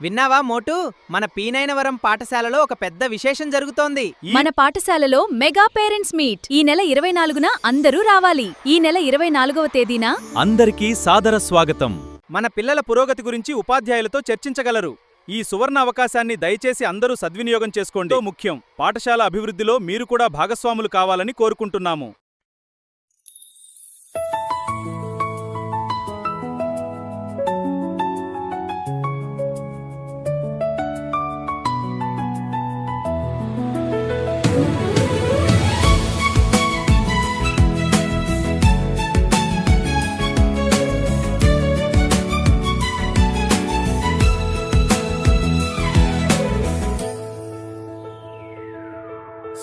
విన్నావా మోటు, మన పీనైనవరం పాఠశాలలో ఒక పెద్ద విశేషం జరుగుతోంది. మన పాఠశాలలో మెగా పేరెంట్స్ మీట్ ఈ నెల 24న అందరూ రావాలి. ఈ నెల 24వ తేదీన అందరికీ సాదర స్వాగతం. మన పిల్లల పురోగతి గురించి ఉపాధ్యాయులతో చర్చించగలరు. ఈ సువర్ణ అవకాశాన్ని దయచేసి అందరూ సద్వినియోగం చేసుకోండి. ముఖ్యం, పాఠశాల అభివృద్ధిలో మీరు కూడా భాగస్వాములు కావాలని కోరుకుంటున్నాము.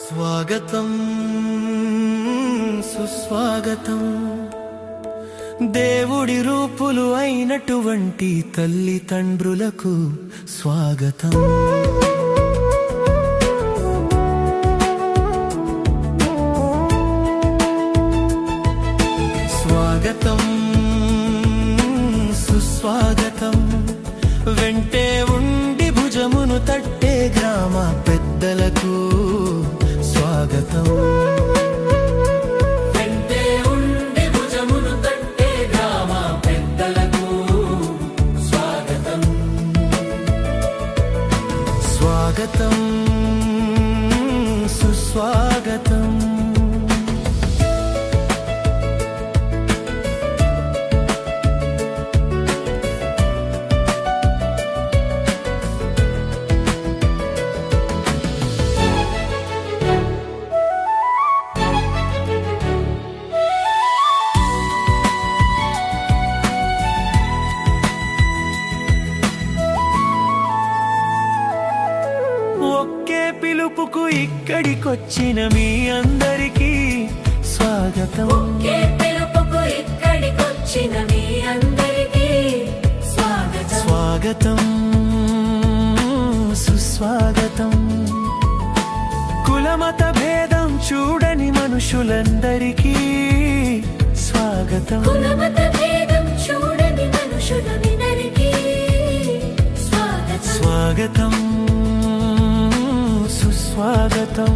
స్వాగతం సుస్వాగతం, దేవుడి రూపులు అయినటువంటి తల్లిదండ్రులకు స్వాగతం. స్వాగతం సుస్వాగతం, వెంటే ఉండి భుజమును తట్టే గ్రామ పెద్దలకు స్వాగతం. వెంటే ఉండి భుజమును తట్టే గ్రామ పెద్దలకు స్వాగతం. స్వాగతం సుస్వాగతం. పిలుపుకు ఇక్కడికొచ్చిన మీ అందరికీ స్వాగతం. స్వాగతం సుస్వాగతం, కులమత భేదం చూడని మనుషులందరికీ స్వాగతం. స్వాగతం సుస్వాగతం.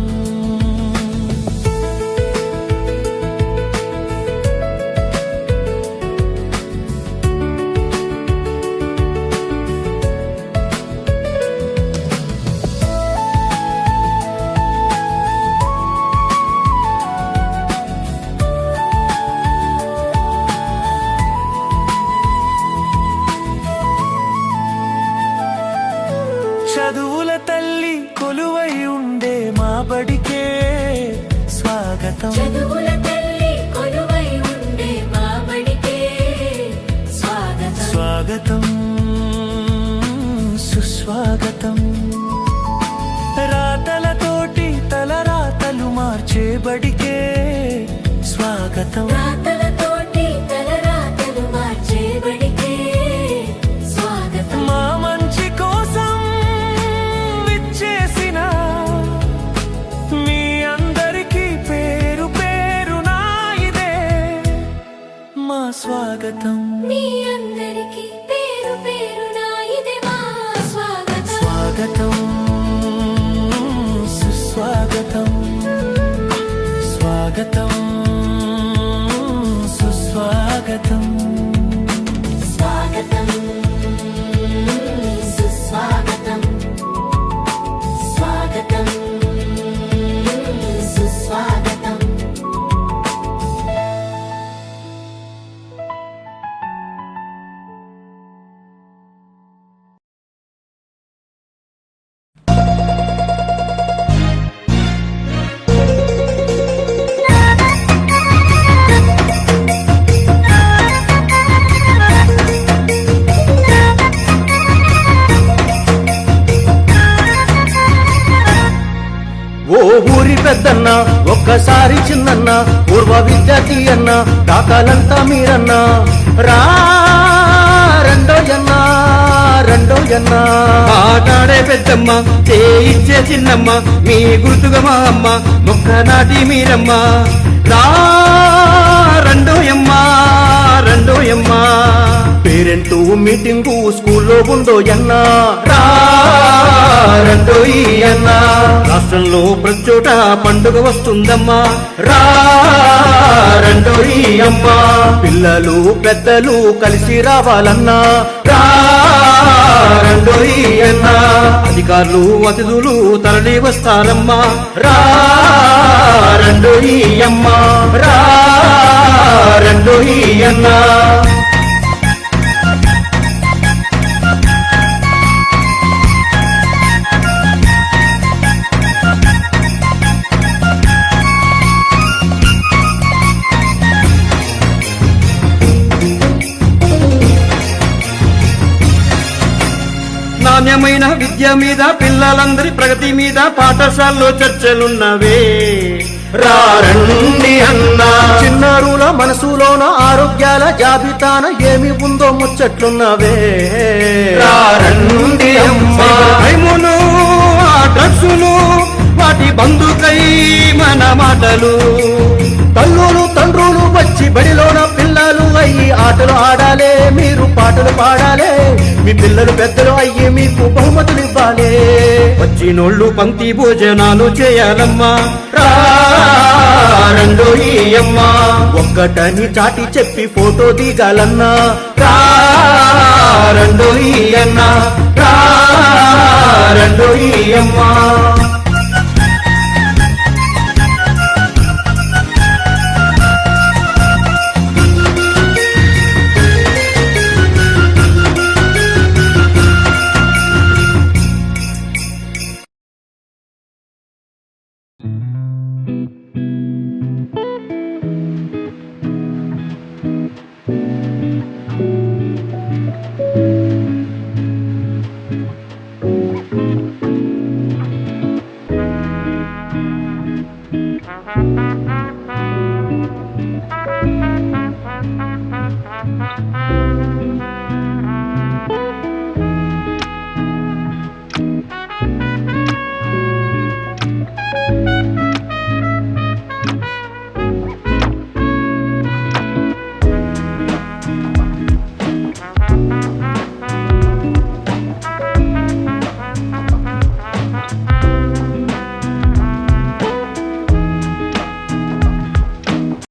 చదువుల తల్లి కొలువై ఉండే మా బడికే స్వాగతం. స్వాగతం సుస్వాగతం, రాతలతోటి తలరాతలు మార్చే బడికే స్వాగతం. మా మంచి కోసం విచ్చేసిన మీ అందరికీ పేరు పేరునా ఇదే మా స్వాగతం. స్వాగతం సుస్వాగతం, స్వాగతం సుస్వాగతం. స్వాగతం సుస్వాగతం, స్వాగతం సుస్వాగతం. ఓ ఊరి పెద్దన్న, ఒక్కసారి చిన్నన్న, పూర్వ విద్యార్థి అన్న, దాతలంతా మీరన్నా, రా రెండోయన్న రెండోయన్న. ఆటాడే పెద్దమ్మ, చేయిచ్చే చిన్నమ్మ, మీ గుర్తుగా మా అమ్మ, మొక్క నాటి మీరమ్మ, రా రెండోయమ్మ రెండోయమ్మ. పేరెంట్స్ పేరెంటు మీటింగు స్కూల్లో ఉందో ఎన్నా రెండోయి అన్నా రాష్ట్రంలో ప్రచోట పండుగ వస్తుందమ్మా రెండోయి అమ్మా పిల్లలు పెద్దలు కలిసి రావాలన్నా రెండోయి అన్నా అధికారులు అతిథులు తరలి వస్తారమ్మా రెండోయి అమ్మా రెండోయి అన్నా నాణ్యమైన విద్య మీద పిల్లలందరి ప్రగతి మీద పాఠశాలలో చర్చలున్నవే రండి అన్నా చిన్నారుల మనసులోన ఆరోగ్యాల జాబితాన ఏమి ఉందో ముచ్చట్లున్నవే రండి అమ్మా భయమును ఆ డ్రగ్సును వాటి బంధుకై మన మాటలు తల్లులు తండ్రులు వచ్చి బడిలోన పిల్లలు అయ్యి ఆటలు ఆడాలే మీరు పాటలు పాడాలే మీ పిల్లలు పెద్దలు అయ్యి మీకు బహుమతులు ఇవ్వాలే వచ్చినోళ్ళు పంక్తి భోజనాలు చేయాలమ్మా రెండోయి అమ్మా ఒక్కటని చాటి చెప్పి ఫోటో దిగాలన్నా రెండోయి అన్నా రెండోయి అమ్మా